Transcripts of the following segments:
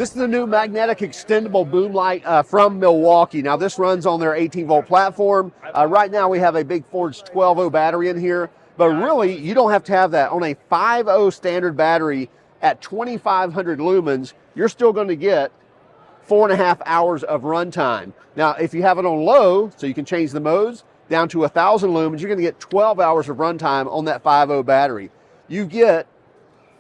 This is the new magnetic extendable boom light from Milwaukee. Now this runs on their 18-volt platform. Right now we have a big Forge 12-0 battery in here, but really you don't have to have that. On a 5-0 standard battery at 2,500 lumens, you're still going to get 4.5 hours of runtime. Now if you have it on low, so you can change the modes, down to 1,000 lumens, you're going to get 12 hours of runtime on that 5-0 battery. You get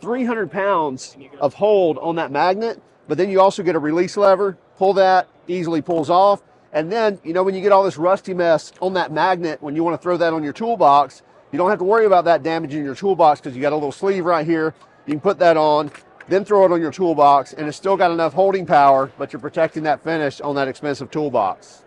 300 pounds of hold on that magnet, but then you also get a release lever, pull that, easily pulls off. And then, you know, when you get all this rusty mess on that magnet, when you want to throw that on your toolbox, you don't have to worry about that damaging your toolbox because you got a little sleeve right here. You can put that on, then throw it on your toolbox, and it's still got enough holding power, but you're protecting that finish on that expensive toolbox.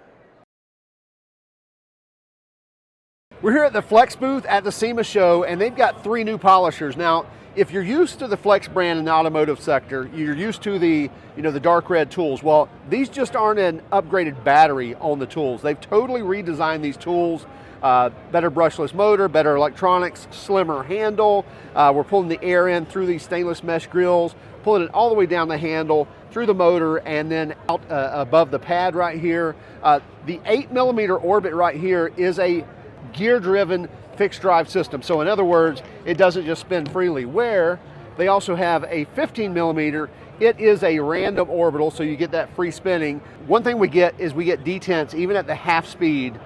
We're here at the Flex booth at the SEMA show, and they've got 3 new polishers. Now, if you're used to the Flex brand in the automotive sector, you're used to the, the dark red tools. Well, these just aren't an upgraded battery on the tools. They've totally redesigned these tools. Better brushless motor, better electronics, slimmer handle. We're pulling the air in through these stainless mesh grills, pulling it all the way down the handle, through the motor, and then out above the pad right here. The 8mm orbit right here is a gear-driven fixed drive system. So in other words, it doesn't just spin freely. Where they also have a 15mm, it is a random orbital, so you get that free spinning. One thing we get is we get detents even at the half speed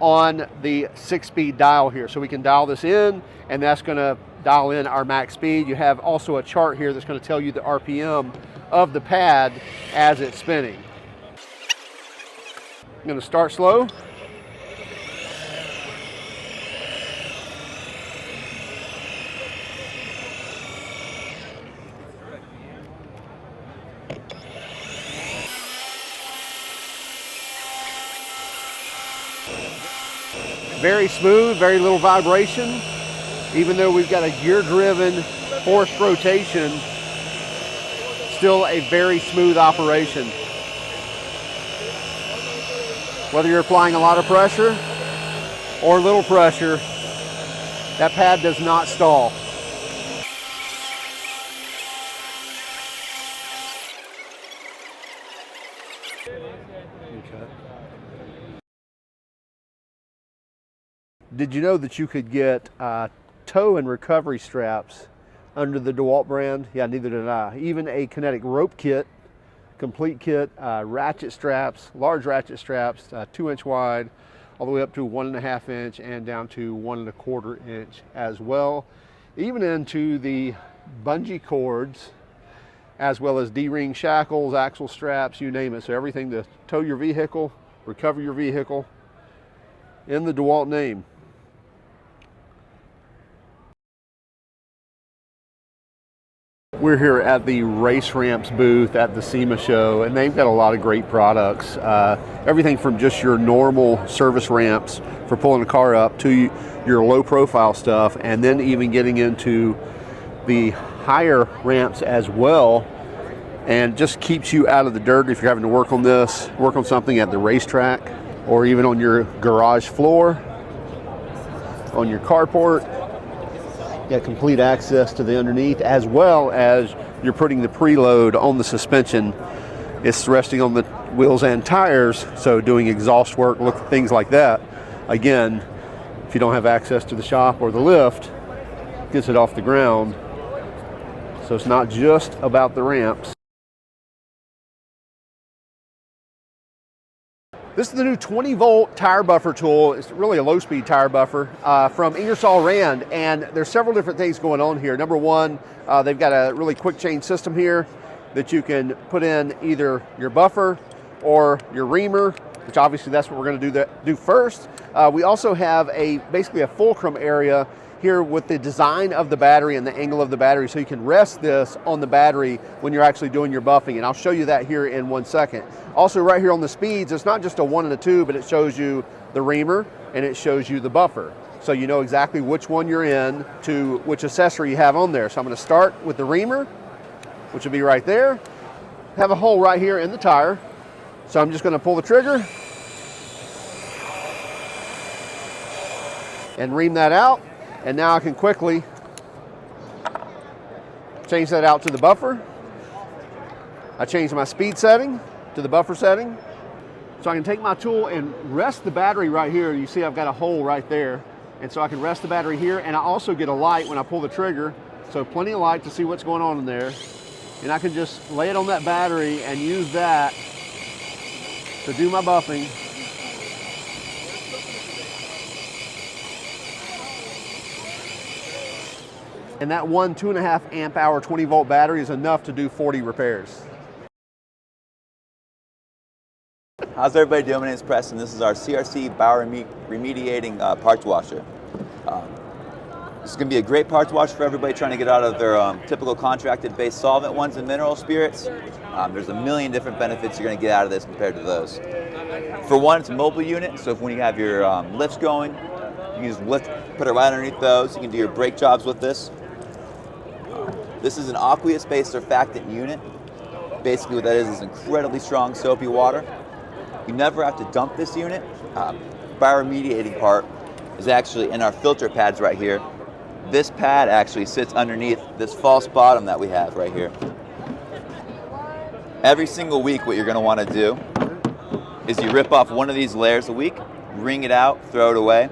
on the 6-speed dial here. So we can dial this in, and that's gonna dial in our max speed. You have also a chart here that's gonna tell you the RPM of the pad as it's spinning. I'm gonna start slow. Very smooth, very little vibration. Even though we've got a gear-driven forced rotation, still a very smooth operation. Whether you're applying a lot of pressure or little pressure, that pad does not stall. Did you know that you could get tow and recovery straps under the DeWalt brand? Yeah, neither did I. Even a kinetic rope kit, complete kit, ratchet straps, large ratchet straps, 2-inch wide, all the way up to 1.5 inch and down to 1.25 inch as well. Even into the bungee cords, as well as D-ring shackles, axle straps, you name it. So everything to tow your vehicle, recover your vehicle in the DeWalt name. We're here at the race ramps booth at the SEMA show, and they've got a lot of great products. Everything from just your normal service ramps for pulling a car up to your low profile stuff, and then even getting into the higher ramps as well, and just keeps you out of the dirt if you're having to work on this, work on something at the racetrack, or even on your garage floor, on your carport. Got complete access to the underneath, as well as you're putting the preload on the suspension. It's resting on the wheels and tires, so doing exhaust work, things like that. Again, if you don't have access to the shop or the lift, gets it off the ground. So it's not just about the ramps. This is the new 20-volt tire buffer tool. It's really a low-speed tire buffer from Ingersoll Rand, and there's several different things going on here. Number one, they've got a really quick change system here that you can put in either your buffer or your reamer, which obviously that's what we're going to do first. We also have basically a fulcrum area here with the design of the battery and the angle of the battery, so you can rest this on the battery when you're actually doing your buffing, and I'll show you that here in 1 second. Also right here on the speeds, it's not just a 1 and a 2, but it shows you the reamer and it shows you the buffer. So you know exactly which one you're in to which accessory you have on there. So I'm going to start with the reamer, which will be right there. Have a hole right here in the tire. So I'm just going to pull the trigger and ream that out. And now I can quickly change that out to the buffer. I changed my speed setting to the buffer setting. So I can take my tool and rest the battery right here. You see I've got a hole right there. And so I can rest the battery here, and I also get a light when I pull the trigger. So plenty of light to see what's going on in there. And I can just lay it on that battery and use that to do my buffing. And that one 2.5 amp hour 20 volt battery is enough to do 40 repairs. How's everybody doing? My name is Preston. This is our CRC bioremediating parts washer. This is going to be a great parts washer for everybody trying to get out of their typical contracted-based solvent ones and mineral spirits. There's a million different benefits you're going to get out of this compared to those. For one, it's a mobile unit, so if when you have your lifts going, you can just lift, put it right underneath those. You can do your brake jobs with this. This is an aqueous-based surfactant unit. Basically what that is incredibly strong soapy water. You never have to dump this unit. Bioremediating part is actually in our filter pads right here. This pad actually sits underneath this false bottom that we have right here. Every single week what you're going to want to do is you rip off one of these layers a week, wring it out, throw it away.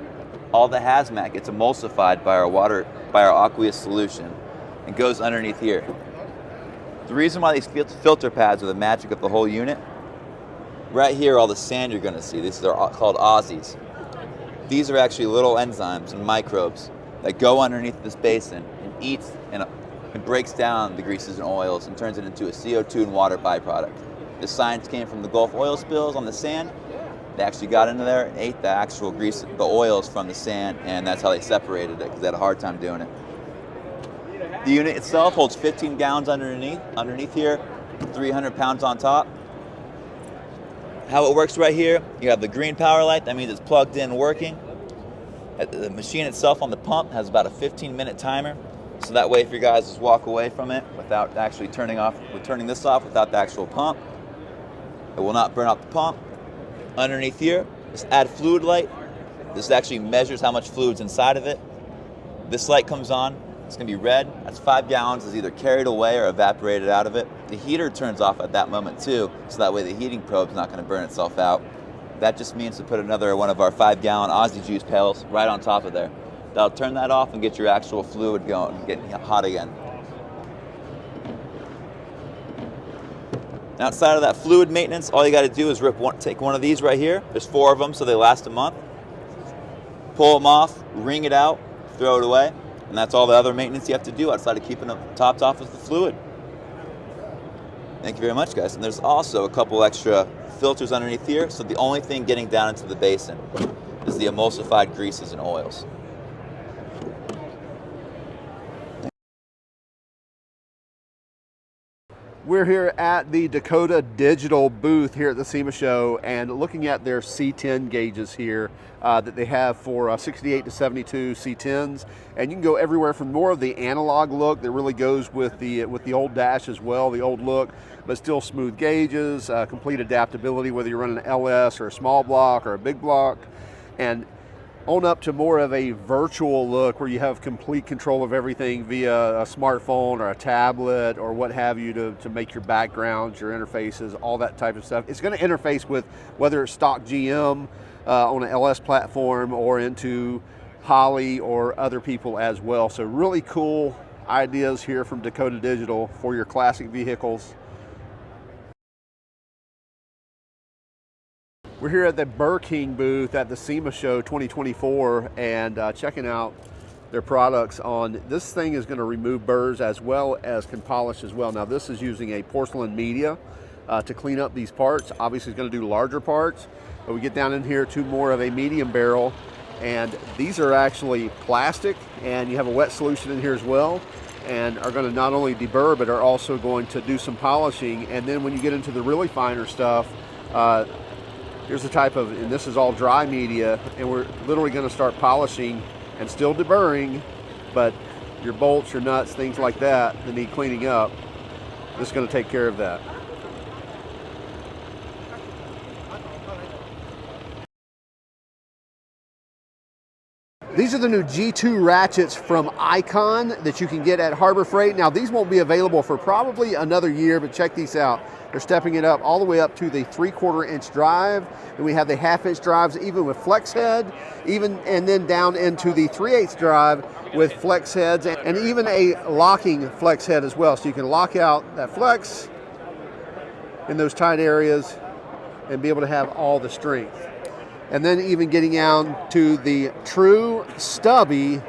All the hazmat gets emulsified by our aqueous solution and goes underneath here. The reason why these filter pads are the magic of the whole unit, right here all the sand you're going to see, these are called Aussies. These are actually little enzymes and microbes that go underneath this basin and eats and breaks down the greases and oils and turns it into a CO2 and water byproduct. This science came from the Gulf oil spills on the sand. They actually got into there and ate the actual grease, the oils from the sand, and that's how they separated it because they had a hard time doing it. The unit itself holds 15 gallons underneath here, 300 pounds on top. How it works right here, you have the green power light, that means it's plugged in working. The machine itself on the pump has about a 15-minute timer, so that way if your guys just walk away from it without actually turning this off without the actual pump, it will not burn out the pump. Underneath here, just add fluid light. This actually measures how much fluid's inside of it. This light comes on, it's gonna be red. That's 5 gallons is either carried away or evaporated out of it. The heater turns off at that moment too, so that way the heating probe's not gonna burn itself out. That just means to put another one of our 5-gallon Aussie juice pails right on top of there. That'll turn that off and get your actual fluid going and getting hot again. Outside of that fluid maintenance, all you gotta do is take one of these right here. There's 4 of them, so they last a month. Pull them off, wring it out, throw it away. And that's all the other maintenance you have to do outside of keeping them topped off with the fluid. Thank you very much, guys. And there's also a couple extra filters underneath here, so the only thing getting down into the basin is the emulsified greases and oils. We're here at the Dakota Digital booth here at the SEMA show and looking at their C10 gauges here that they have for 68 to 72 C10s, and you can go everywhere from more of the analog look that really goes with the old dash as well, the old look, but still smooth gauges, complete adaptability whether you're running an LS or a small block or a big block, and on up to more of a virtual look where you have complete control of everything via a smartphone or a tablet or what have you to make your backgrounds, your interfaces, all that type of stuff. It's going to interface with whether it's stock GM on an LS platform or into Holley or other people as well. So really cool ideas here from Dakota Digital for your classic vehicles. We're here at the Burr King booth at the SEMA show 2024 and checking out their products on, this thing is going to remove burrs as well as can polish as well. Now this is using a porcelain media to clean up these parts. Obviously it's going to do larger parts, but we get down in here to more of a medium barrel, and these are actually plastic, and you have a wet solution in here as well, and are going to not only deburr but are also going to do some polishing. And then when you get into the really finer stuff, here's the type of, and this is all dry media, and we're literally going to start polishing and still deburring, but your bolts, your nuts, things like that need cleaning up, this is going to take care of that. These are the new G2 ratchets from Icon that you can get at Harbor Freight. Now these won't be available for probably another year, but check these out. They're stepping it up all the way up to the 3/4 inch drive. And we have the 1/2 inch drives even with flex head, and then down into the 3/8 drive with flex heads and even a locking flex head as well. So you can lock out that flex in those tight areas and be able to have all the strength. And then even getting down to the true stubby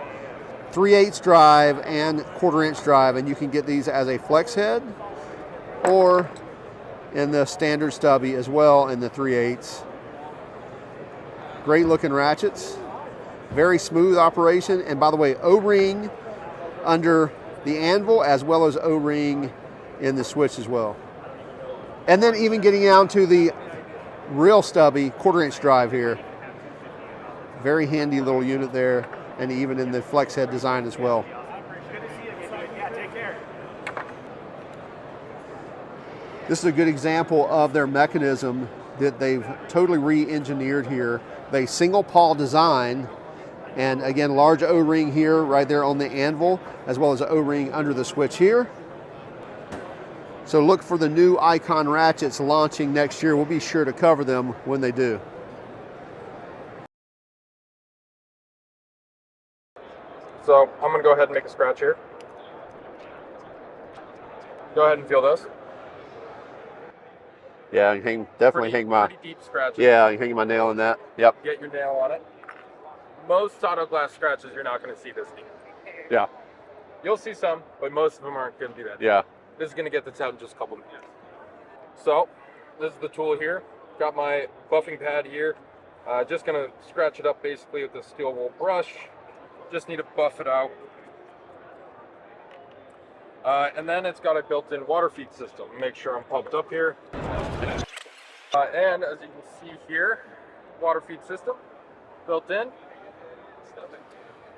3/8 drive and 1/4 inch drive, and you can get these as a flex head or in the standard stubby as well in the 3/8. Great looking ratchets, very smooth operation, and by the way, O-ring under the anvil as well as O-ring in the switch as well. And then even getting down to the real stubby 1/4 inch drive here. Very handy little unit there, and even in the flex head design as well. This is a good example of their mechanism that they've totally re-engineered here. They single pawl design, and again, large O-ring here right there on the anvil, as well as an O-ring under the switch here. So look for the new Icon ratchets launching next year. We'll be sure to cover them when they do. So I'm gonna go ahead and make a scratch here. Go ahead and feel this. Yeah, you can definitely hang my pretty deep scratches. Yeah, you hang my nail in that. Yep. Get your nail on it. Most auto glass scratches, you're not going to see this deep. Yeah. You'll see some, but most of them aren't going to be that deep. Yeah. This is going to get this out in just a couple minutes. So this is the tool here. Got my buffing pad here. Just going to scratch it up basically with a steel wool brush. Just need to buff it out. And then it's got a built-in water feed system. Make sure I'm pumped up here. And as you can see here, water feed system built in.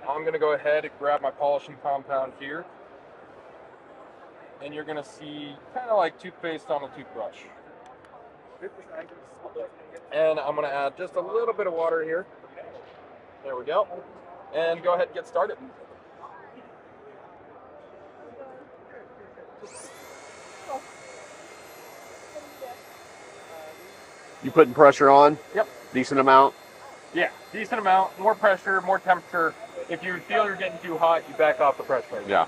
I'm going to go ahead and grab my polishing compound here. And you're going to see kind of like toothpaste on a toothbrush. And I'm going to add just a little bit of water here. There we go. And go ahead and get started. You putting pressure on? Yep. Decent amount? Yeah, decent amount. More pressure, more temperature. If you feel you're getting too hot, you back off the pressure. Yeah.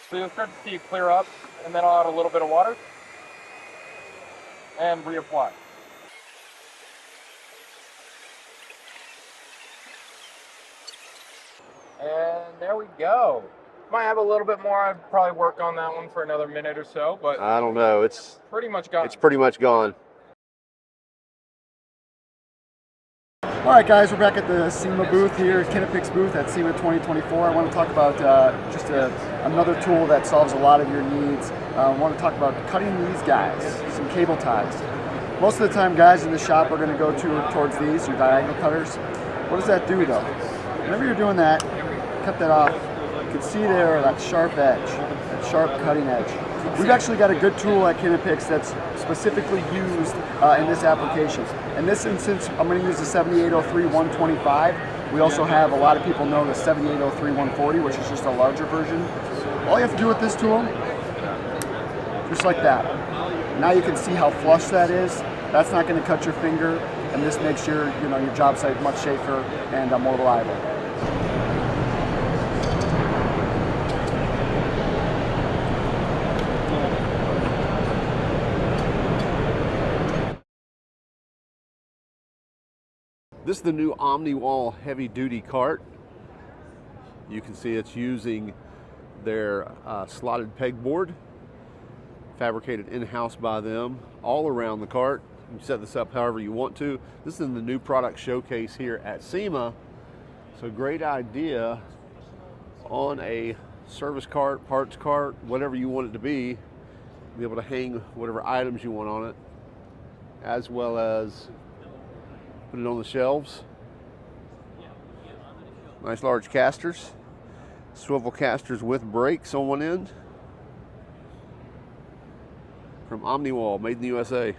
So you'll start to see it clear up, and then I'll add a little bit of water and reapply. And there we go. Might have a little bit more. I'd probably work on that one for another minute or so, but I don't know. It's pretty much gone. It's pretty much gone. All right, guys, we're back at the SEMA booth here, Knipex booth at SEMA 2024. I want to talk about just another tool that solves a lot of your needs. I want to talk about cutting these guys, some cable ties. Most of the time, guys in the shop are going to go towards these, your diagonal cutters. What does that do, though? Whenever you're doing that, cut that off. You can see there that sharp edge, that sharp cutting edge. We've actually got a good tool at Knipex that's specifically used in this application. In this instance, I'm going to use the 7803-125. We also have, a lot of people know, the 7803-140, which is just a larger version. All you have to do with this tool, just like that. Now you can see how flush that is. That's not going to cut your finger, and this makes your job site much safer and more reliable. This is the new Omniwall heavy duty cart. You can see it's using their slotted pegboard, fabricated in-house by them, all around the cart. You can set this up however you want to. This is in the new product showcase here at SEMA. So great idea on a service cart, parts cart, whatever you want it to be able to hang whatever items you want on it, as well as put it on the shelves. Nice large casters, swivel casters with brakes on one end. From Omniwall, made in the USA.